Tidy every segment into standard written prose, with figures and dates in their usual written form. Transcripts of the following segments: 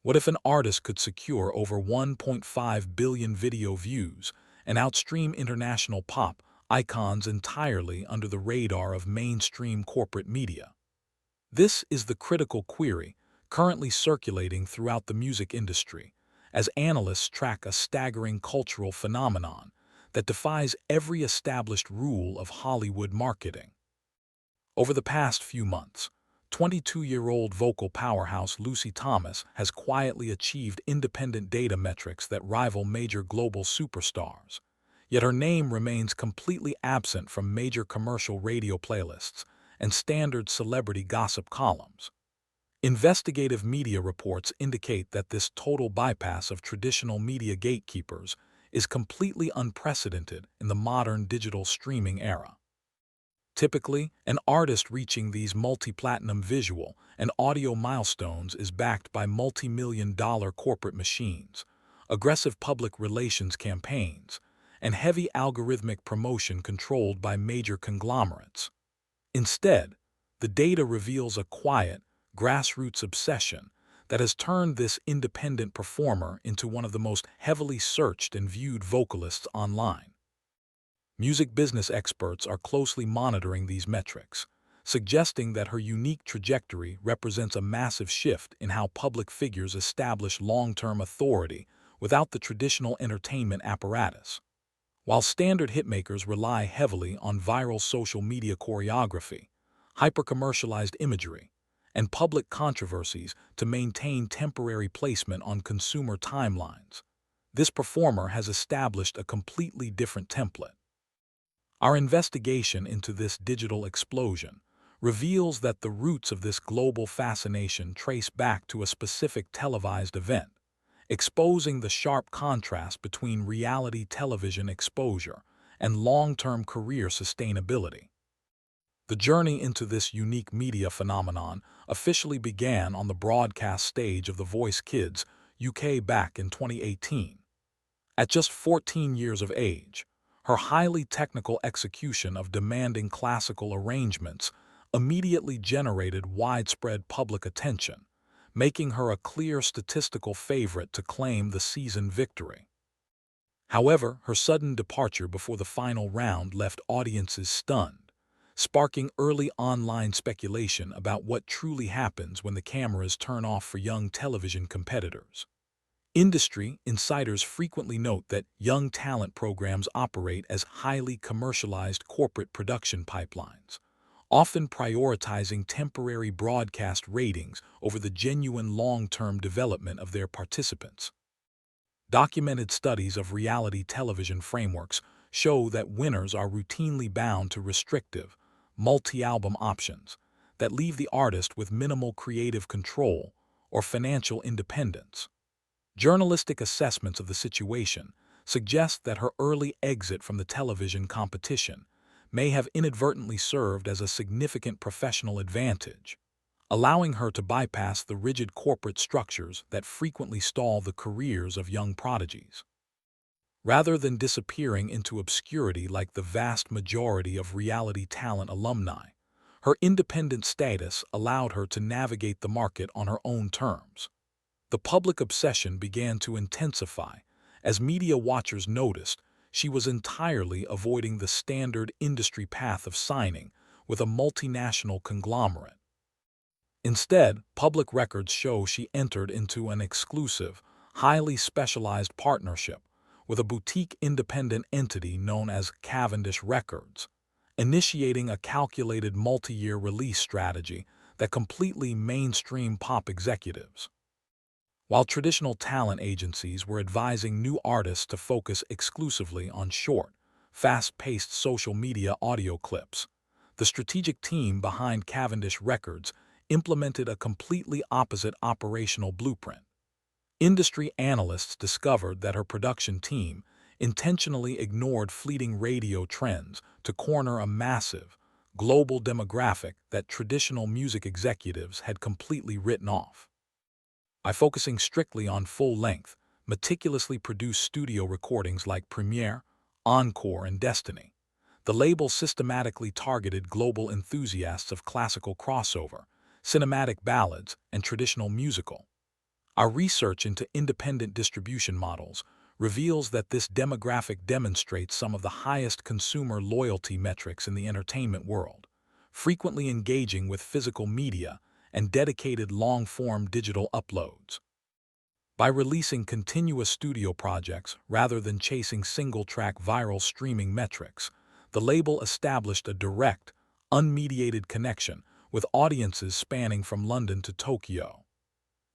What if an artist could secure over 1.5 billion video views and outstream international pop icons entirely under the radar of mainstream corporate media? This is the critical query currently circulating throughout the music industry as analysts track a staggering cultural phenomenon that defies every established rule of Hollywood marketing. Over the past few months, 22-year-old vocal powerhouse Lucy Thomas has quietly achieved independent data metrics that rival major global superstars. Yet her name remains completely absent from major commercial radio playlists and standard celebrity gossip columns. Investigative media reports indicate that this total bypass of traditional media gatekeepers is completely unprecedented in the modern digital streaming era. Typically, an artist reaching these multi-platinum visual and audio milestones is backed by multi-million-dollar corporate machines, aggressive public relations campaigns, and heavy algorithmic promotion controlled by major conglomerates. Instead, the data reveals a quiet, grassroots obsession that has turned this independent performer into one of the most heavily searched and viewed vocalists online. Music business experts are closely monitoring these metrics, suggesting that her unique trajectory represents a massive shift in how public figures establish long-term authority without the traditional entertainment apparatus. While standard hitmakers rely heavily on viral social media choreography, hyper-commercialized imagery, and public controversies to maintain temporary placement on consumer timelines, this performer has established a completely different template. Our investigation into this digital explosion reveals that the roots of this global fascination trace back to a specific televised event, exposing the sharp contrast between reality television exposure and long-term career sustainability. The journey into this unique media phenomenon officially began on the broadcast stage of The Voice Kids UK back in 2018. At just 14 years of age, her highly technical execution of demanding classical arrangements immediately generated widespread public attention, making her a clear statistical favorite to claim the season victory. However, her sudden departure before the final round left audiences stunned, sparking early online speculation about what truly happens when the cameras turn off for young television competitors. Industry insiders frequently note that young talent programs operate as highly commercialized corporate production pipelines, often prioritizing temporary broadcast ratings over the genuine long-term development of their participants. Documented studies of reality television frameworks show that winners are routinely bound to restrictive, multi-album options that leave the artist with minimal creative control or financial independence. Journalistic assessments of the situation suggest that her early exit from the television competition may have inadvertently served as a significant professional advantage, allowing her to bypass the rigid corporate structures that frequently stall the careers of young prodigies. Rather than disappearing into obscurity like the vast majority of reality talent alumni, her independent status allowed her to navigate the market on her own terms. The public obsession began to intensify as media watchers noticed she was entirely avoiding the standard industry path of signing with a multinational conglomerate. Instead, public records show she entered into an exclusive, highly specialized partnership with a boutique independent entity known as Cavendish Records, initiating a calculated multi-year release strategy that completely mainstreamed pop executives. While traditional talent agencies were advising new artists to focus exclusively on short, fast-paced social media audio clips, the strategic team behind Cavendish Records implemented a completely opposite operational blueprint. Industry analysts discovered that her production team intentionally ignored fleeting radio trends to corner a massive, global demographic that traditional music executives had completely written off. By focusing strictly on full-length, meticulously produced studio recordings like Premiere, Encore, and Destiny, the label systematically targeted global enthusiasts of classical crossover, cinematic ballads, and traditional musical Our research into independent distribution models reveals that this demographic demonstrates some of the highest consumer loyalty metrics in the entertainment world, frequently engaging with physical media and dedicated long-form digital uploads. By releasing continuous studio projects rather than chasing single-track viral streaming metrics, the label established a direct, unmediated connection with audiences spanning from London to Tokyo.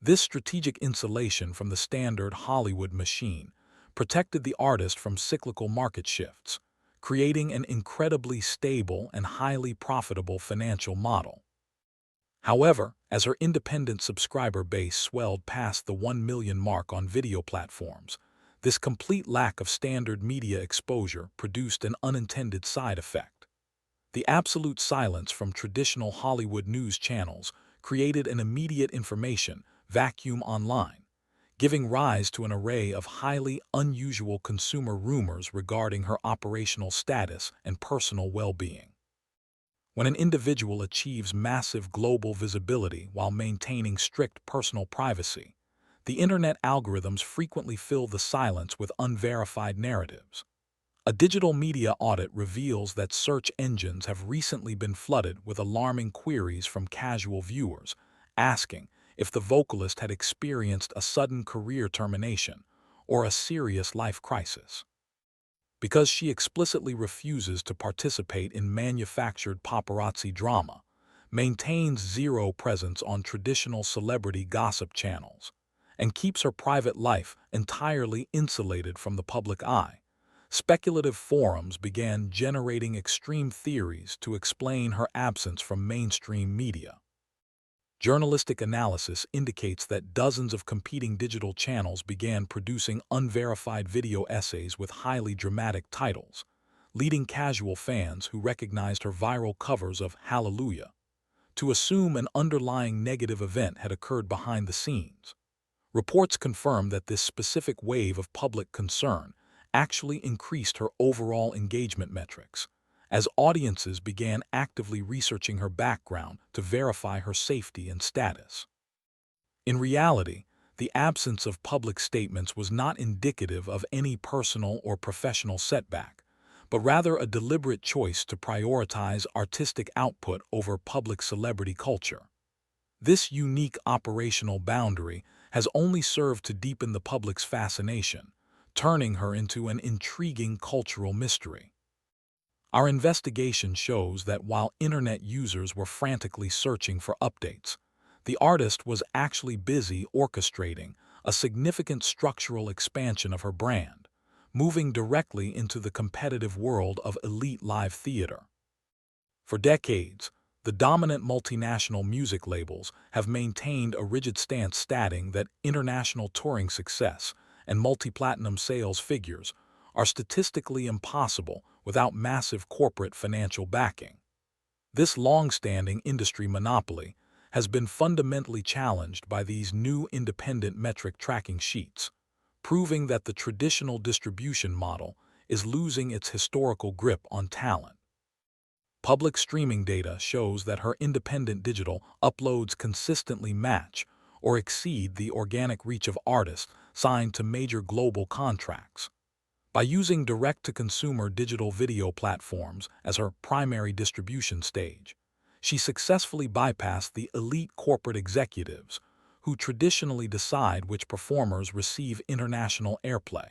This strategic insulation from the standard Hollywood machine protected the artist from cyclical market shifts, creating an incredibly stable and highly profitable financial model. However, as her independent subscriber base swelled past the 1 million mark on video platforms, this complete lack of standard media exposure produced an unintended side effect. The absolute silence from traditional Hollywood news channels created an immediate information vacuum online, giving rise to an array of highly unusual consumer rumors regarding her operational status and personal well-being. When an individual achieves massive global visibility while maintaining strict personal privacy, the internet algorithms frequently fill the silence with unverified narratives. A digital media audit reveals that search engines have recently been flooded with alarming queries from casual viewers, asking if the vocalist had experienced a sudden career termination or a serious life crisis. Because she explicitly refuses to participate in manufactured paparazzi drama, maintains zero presence on traditional celebrity gossip channels, and keeps her private life entirely insulated from the public eye, speculative forums began generating extreme theories to explain her absence from mainstream media. Journalistic analysis indicates that dozens of competing digital channels began producing unverified video essays with highly dramatic titles, leading casual fans who recognized her viral covers of Hallelujah to assume an underlying negative event had occurred behind the scenes. Reports confirm that this specific wave of public concern actually increased her overall engagement metrics, as audiences began actively researching her background to verify her safety and status. In reality, the absence of public statements was not indicative of any personal or professional setback, but rather a deliberate choice to prioritize artistic output over public celebrity culture. This unique operational boundary has only served to deepen the public's fascination, turning her into an intriguing cultural mystery. Our investigation shows that while internet users were frantically searching for updates, the artist was actually busy orchestrating a significant structural expansion of her brand, moving directly into the competitive world of elite live theater. For decades, the dominant multinational music labels have maintained a rigid stance stating that international touring success and multi-platinum sales figures are statistically impossible without massive corporate financial backing. This long-standing industry monopoly has been fundamentally challenged by these new independent metric tracking sheets, proving that the traditional distribution model is losing its historical grip on talent. Public streaming data shows that her independent digital uploads consistently match or exceed the organic reach of artists signed to major global contracts. By using direct-to-consumer digital video platforms as her primary distribution stage, she successfully bypassed the elite corporate executives who traditionally decide which performers receive international airplay.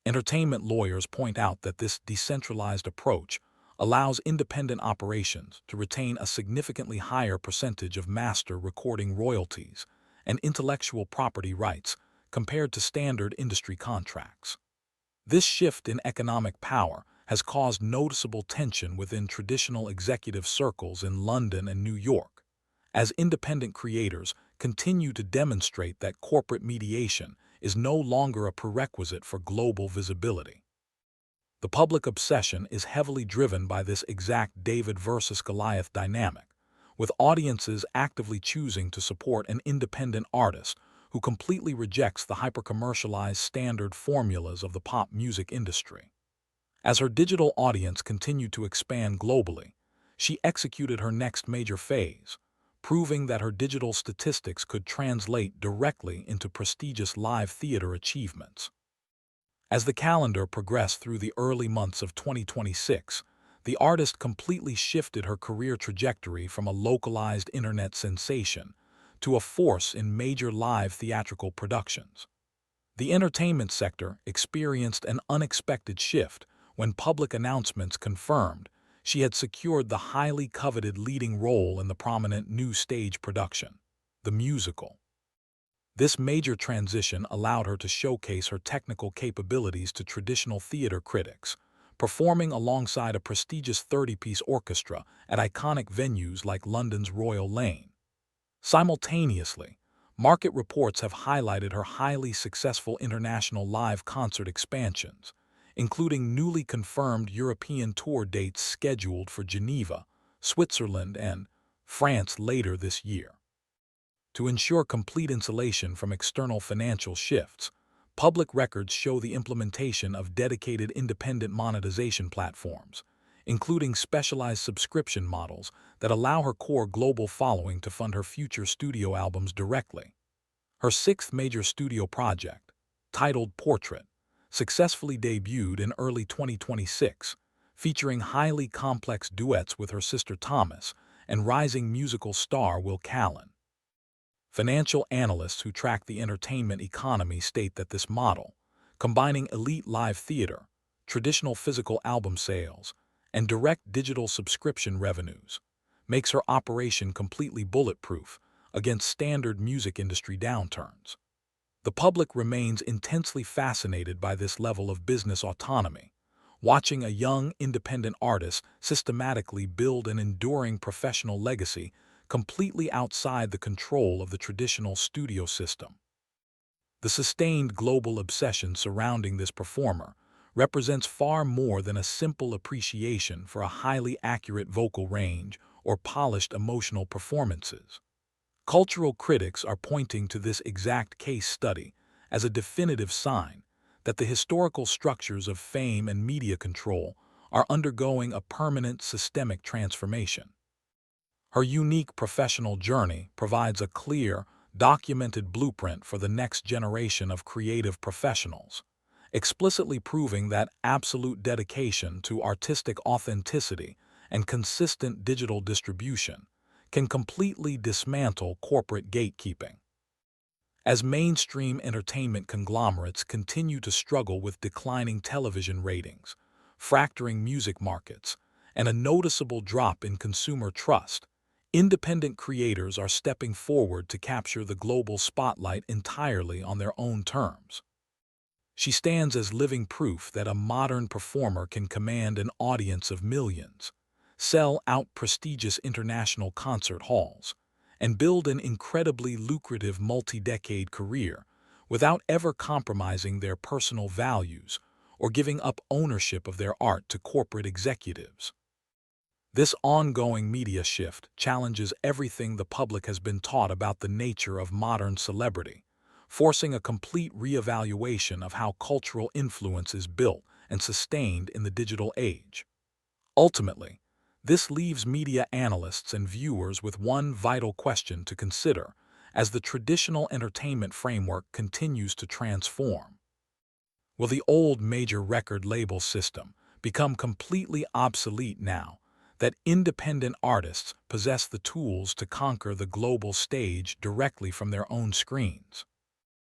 Entertainment lawyers point out that this decentralized approach allows independent operations to retain a significantly higher percentage of master recording royalties and intellectual property rights compared to standard industry contracts. This shift in economic power has caused noticeable tension within traditional executive circles in London and New York, as independent creators continue to demonstrate that corporate mediation is no longer a prerequisite for global visibility. The public obsession is heavily driven by this exact David versus Goliath dynamic, with audiences actively choosing to support an independent artist who completely rejects the hyper-commercialized standard formulas of the pop music industry. As her digital audience continued to expand globally, she executed her next major phase, proving that her digital statistics could translate directly into prestigious live theater achievements. As the calendar progressed through the early months of 2026, the artist completely shifted her career trajectory from a localized internet sensation to a force in major live theatrical productions. The entertainment sector experienced an unexpected shift when public announcements confirmed she had secured the highly coveted leading role in the prominent new stage production, The Musical. This major transition allowed her to showcase her technical capabilities to traditional theater critics, performing alongside a prestigious 30-piece orchestra at iconic venues like London's Royal Lane. Simultaneously, market reports have highlighted her highly successful international live concert expansions, including newly confirmed European tour dates scheduled for Geneva, Switzerland, and France later this year. To ensure complete insulation from external financial shifts, public records show the implementation of dedicated independent monetization platforms, including specialized subscription models that allow her core global following to fund her future studio albums directly. Her sixth major studio project, titled Portrait, successfully debuted in early 2026, featuring highly complex duets with her sister Thomas and rising musical star Will Callen. Financial analysts who track the entertainment economy state that this model, combining elite live theater, traditional physical album sales, and direct digital subscription revenues, makes her operation completely bulletproof against standard music industry downturns. The public remains intensely fascinated by this level of business autonomy, watching a young, independent artist systematically build an enduring professional legacy completely outside the control of the traditional studio system. The sustained global obsession surrounding this performer represents far more than a simple appreciation for a highly accurate vocal range or polished emotional performances. Cultural critics are pointing to this exact case study as a definitive sign that the historical structures of fame and media control are undergoing a permanent systemic transformation. Her unique professional journey provides a clear, documented blueprint for the next generation of creative professionals, explicitly proving that absolute dedication to artistic authenticity and consistent digital distribution can completely dismantle corporate gatekeeping. As mainstream entertainment conglomerates continue to struggle with declining television ratings, fracturing music markets, and a noticeable drop in consumer trust, independent creators are stepping forward to capture the global spotlight entirely on their own terms. She stands as living proof that a modern performer can command an audience of millions, sell out prestigious international concert halls, and build an incredibly lucrative multi-decade career without ever compromising their personal values or giving up ownership of their art to corporate executives. This ongoing media shift challenges everything the public has been taught about the nature of modern celebrity, forcing a complete reevaluation of how cultural influence is built and sustained in the digital age. Ultimately, this leaves media analysts and viewers with one vital question to consider as the traditional entertainment framework continues to transform. Will the old major record label system become completely obsolete now that independent artists possess the tools to conquer the global stage directly from their own screens?